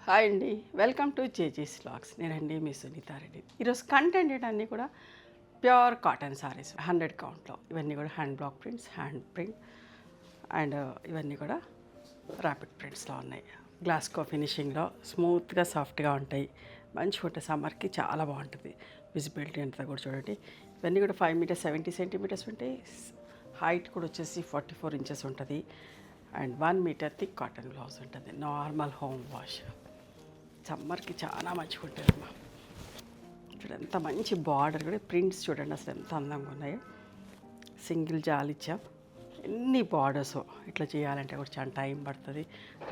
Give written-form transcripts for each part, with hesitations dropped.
Hi అండి, welcome to జేజీస్ vlogs. నేనండి మీ సునీతారెడ్డి. ఈరోజు కంటెంట్ అన్నీ కూడా ప్యూర్ కాటన్ సారీస్ 100 కౌంట్లో. ఇవన్నీ కూడా hand block prints, hand print and ఇవన్నీ కూడా ర్యాపిడ్ ప్రింట్స్లో ఉన్నాయి. గ్లాస్కో ఫినిషింగ్లో స్మూత్గా సాఫ్ట్గా ఉంటాయి. మంచిగా ఉంటాయి. సమ్మర్కి చాలా బాగుంటుంది. విజిబిలిటీ అంతా కూడా చూడండి. ఇవన్నీ కూడా 5 మీటర్స్ 70 సెంటీమీటర్స్ ఉంటాయి. హైట్ కూడా వచ్చేసి 44 ఇంచెస్ ఉంటుంది. And 1 metre thick cotton blouse ఉంటుంది. Normal home wash. సమ్మర్కి చాలా మంచిగా ఉంటుందమ్మా. చూడండి ఎంత మంచి బార్డర్ కూడా, ప్రింట్స్ చూడండి అసలు ఎంత అందంగా ఉన్నాయో. సింగిల్ జాలిచ్చాం. ఎన్ని బార్డర్స్ ఇట్లా చేయాలంటే కూడా చాలా టైం పడుతుంది.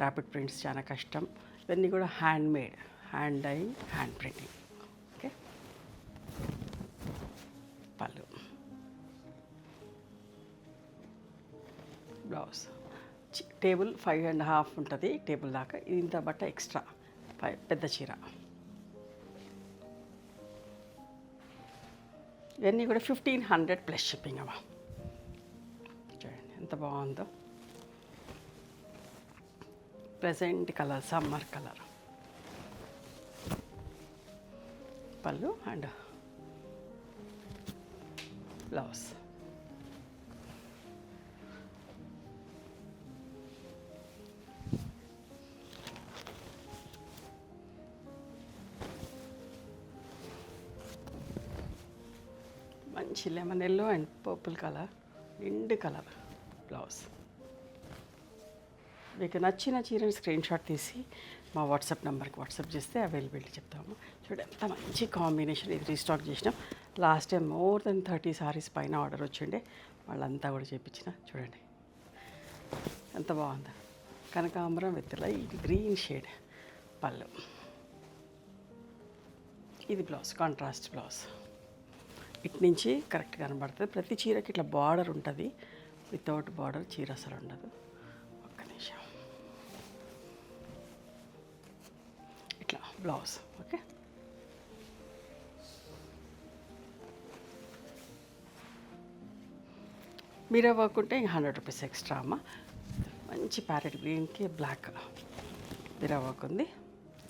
ర్యాపిడ్ ప్రింట్స్ చాలా కష్టం. ఇవన్నీ కూడా hand made, hand dye, hand printing. Okay, పళ్ళు, బ్లౌజ్. టేబుల్ 5.5 ఉంటుంది. టేబుల్ దాకా ఇంత బట్ట ఎక్స్ట్రా పెద్ద చీర. ఇవన్నీ కూడా 1500 ప్లస్ షిప్పింగ్ అమ్మా. చూడండి ఎంత బాగుందో. Present colour, summer colour. పళ్ళు అండ్ బ్లౌజ్. మంచి lemon yellow and purple colour, నిండు కలర్ బ్లౌజ్. మీకు నచ్చిన చీరని స్క్రీన్ షాట్ తీసి మా వాట్సాప్ నెంబర్కి వాట్సాప్ చేస్తే అవైలబిలిటీ చెప్తాము. చూడండి ఎంత మంచి కాంబినేషన్. ఇది రీస్టాక్ చేసినాం. Last time more than 30 saris పైన ఆర్డర్ వచ్చిండే, వాళ్ళంతా కూడా చేయించిన. చూడండి ఎంత బాగుందో. కనకాంబరం విత్ లైట్ గ్రీన్ షేడ్ పళ్ళు. ఇది బ్లౌజ్, కాంట్రాస్ట్ బ్లౌజ్. ఇటు నుంచి కరెక్ట్గా కనబడుతుంది. ప్రతి చీరకి ఇట్లా బార్డర్ ఉంటుంది. వితౌట్ బార్డర్ చీర అసలు ఉండదు. ఒక్క నిమిషం. ఇట్లా బ్లౌజ్. ఓకే, మీరే వర్క్ ఉంటే ఇంక 100 రూపీస్ ఎక్స్ట్రా అమ్మ. మంచి ప్యారెట్ గ్రీన్కి బ్లాక్ మీరే వర్క్ ఉంది.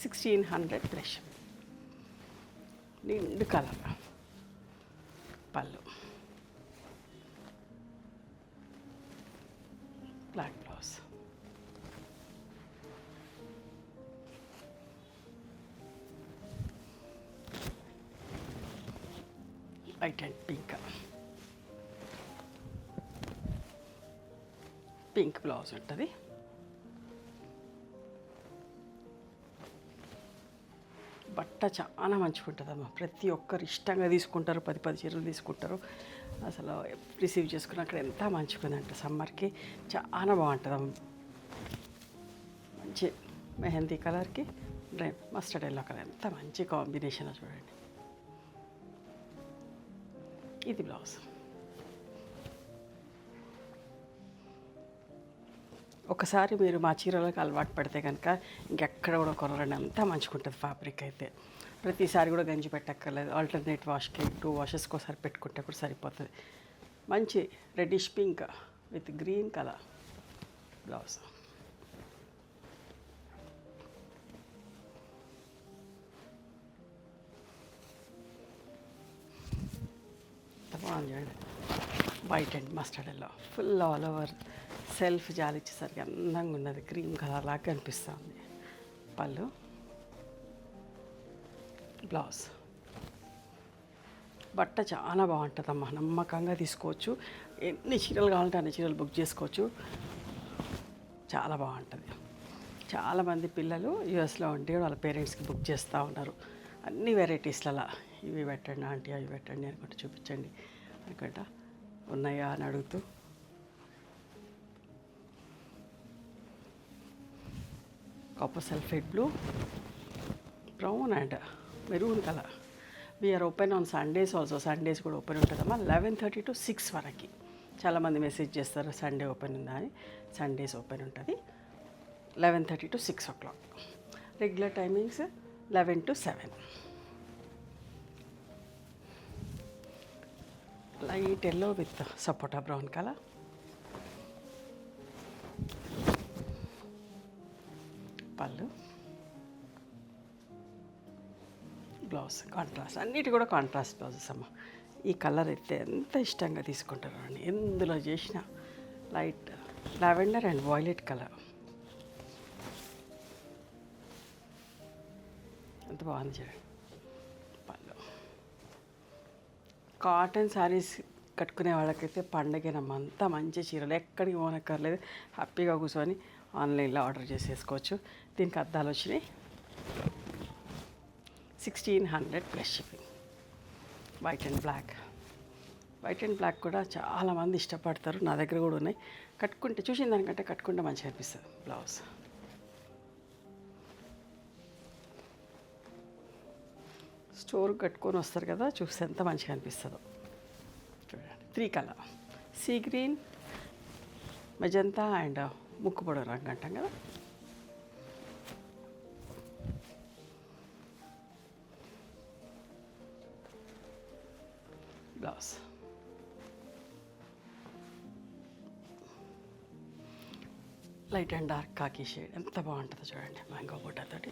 1600 ప్లస్. నిండు కలర్ పళ్ళు, black blouse. White and pink. Pink blouse ఉంటుంది. బట్ట చాలా మంచిగా ఉంటుందమ్మా. ప్రతి ఒక్కరు ఇష్టంగా తీసుకుంటారు. 10 చీరలు తీసుకుంటారు. అసలు రిసీవ్ చేసుకున్నాక ఎంత మంచిగా ఉందంటే సమ్మర్కి చాలా బాగుంటుందమ్మా. మంచి మెహందీ కలర్కి మస్టర్డ్ ఎల్లో కలర్ ఎంత మంచి కాంబినేషన్ చూడండి. ఇది బ్లౌజ్. ఒకసారి మీరు మా చీరలకు అలవాటు పడితే కనుక ఇంకెక్కడ కూడా కొనరండి. అంతా మంచిగా ఉంటుంది ఫ్యాబ్రిక్ అయితే. ప్రతిసారి కూడా గంజి పెట్టక్కర్లేదు. ఆల్టర్నేట్ వాష్కి 2 వాషెస్కి ఒకసారి పెట్టుకుంటే కూడా సరిపోతుంది. మంచి reddish pink with green colour blouse. బాగుంది చూడండి. White and mustard yellow full all over self జాలిచ్చేసరికి అందంగా ఉన్నది. క్రీమ్ కలర్ లాగా కనిపిస్తుంది. పళ్ళు, బ్లౌజ్. బట్ట చాలా బాగుంటుందమ్మా. నమ్మకంగా తీసుకోవచ్చు. ఎన్ని చీరలు కావాలంటే అన్ని చీరలు బుక్ చేసుకోవచ్చు. చాలా బాగుంటుంది. చాలామంది పిల్లలు యూఎస్లో ఉండి వాళ్ళ పేరెంట్స్కి బుక్ చేస్తూ ఉన్నారు. అన్ని వెరైటీస్లలో ఇవి పెట్టండి ఆంటీ, అవి పెట్టండి అనుకుంటే చూపించండి అనుకుంటా ఉన్నాయా అని అడుగుతూ. Copper sulphate blue, brown and maroon colour. We're open on Sundays also. Sundays కూడా ఓపెన్ ఉంటుందమ్మా. 11:30 to 6 వరకు. చాలామంది మెసేజ్ చేస్తారు సండే ఓపెన్ ఉందా అని. సండేస్ ఓపెన్ ఉంటుంది 11:30 to 6 o'clock. Regular timings 11 to 7. Light yellow with sapota brown colour. పళ్ళు, blouse contrast, అన్నిటి కూడా కాంట్రాస్ట్ బ్లౌజెస్ అమ్మ. ఈ కలర్ అయితే ఎంత ఇష్టంగా తీసుకుంటారు అండి, ఎందులో చేసిన light lavender and violet colour ఎంత బాగుంది చూడండి. పళ్ళు కాటన్ శారీస్ కట్టుకునే వాళ్ళకైతే పండగనమ్మ, అంతా మంచి చీరలు, ఎక్కడికి పోనక్కర్లేదు, హ్యాపీగా కూర్చొని ఆన్లైన్లో ఆర్డర్ చేసేసుకోవచ్చు. దీనికి అద్దాలు వచ్చినాయి, 1600 plus shipping. White and black, white and black కూడా చాలామంది ఇష్టపడతారు, నా దగ్గర కూడా ఉన్నాయి. కట్టుకుంటే చూసిన దానికంటే కట్టుకుంటే మంచిగా అనిపిస్తుంది. బ్లౌజ్ స్టోర్ కట్టుకొని వస్తారు కదా, చూస్తే ఎంత మంచిగా అనిపిస్తుందో చూడండి. 3 colour, sea green, magenta and ముక్కు పొడవు రంగు అంటాం కదా. Blouse light and dark khaki shade, ఎంత బాగుంటుందో చూడండి, మ్యాంగో బుట్టతోటి.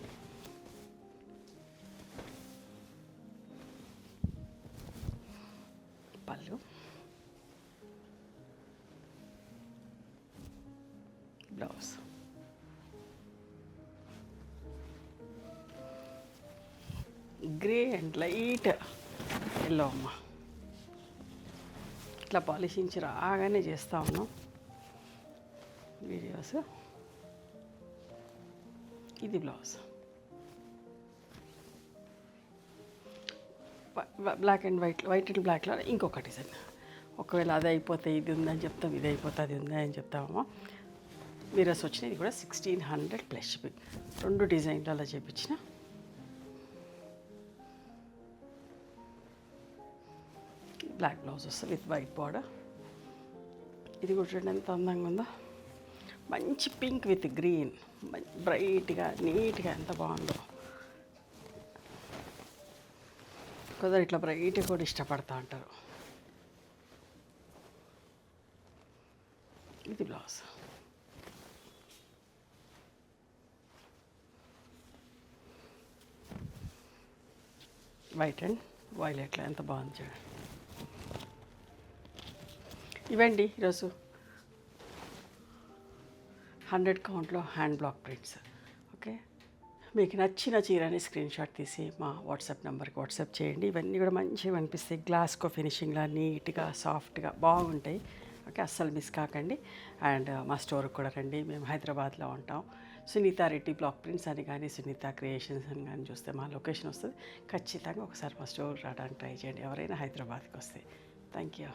పళ్ళు blouse grey and light yellow అమ్మ. ఇట్లా పాలిషించి రాగానే చేస్తూ ఉన్నాం వీడియోస్. ఇది blouse black and white, white and బ్లాక్లో ఇంకొక డిజైన్. ఒకవేళ అది అయిపోతే ఇది ఉందని చెప్తాం, ఇది అయిపోతే అది ఉందని చెప్తామమ్మా. మిరర్స్ వచ్చినాయి, ఇది కూడా 1600 ప్లస్ షిప్పింగ్. 2 డిజైన్లు అలా చేయించిన. బ్లాక్ బ్లౌజ్ వస్తుంది విత్ వైట్ బార్డర్. ఇది కూడా చూడండి ఎంత అందంగా ఉందో, మంచి పింక్ విత్ గ్రీన్, బ్రైట్గా నీట్గా ఎంత బాగుందో. కొందరు ఇట్లా బ్రైట్గా కూడా ఇష్టపడతా ఉంటారు. ఇది బ్లౌజ్ వైట్ అండ్ వైలెట్లో ఎంత బాగుంది చూడండి. ఇవండి ఈరోజు 100 కౌంట్లో హ్యాండ్ బ్లాక్ ప్రింట్స్. ఓకే, మీకు నచ్చిన చీరని స్క్రీన్ షాట్ తీసి మా వాట్సాప్ నెంబర్కి వాట్సాప్ చేయండి. ఇవన్నీ కూడా మంచిగా అనిపిస్తాయి, గ్లాస్కో ఫినిషింగ్లా నీట్గా సాఫ్ట్గా బాగుంటాయి. ఓకే, అస్సలు మిస్ కాకండి. అండ్ మా స్టోర్కి కూడా రండి, మేము హైదరాబాద్లో ఉంటాం. సునీత రెడ్డి బ్లాక్ ప్రింట్స్ అని కానీ సునీత క్రియేషన్స్ అని కానీ చూస్తే మా లొకేషన్ వస్తుంది. ఖచ్చితంగా ఒకసారి మా స్టోర్ రావడానికి ట్రై చేయండి ఎవరైనా హైదరాబాద్కి వస్తే. Thank you.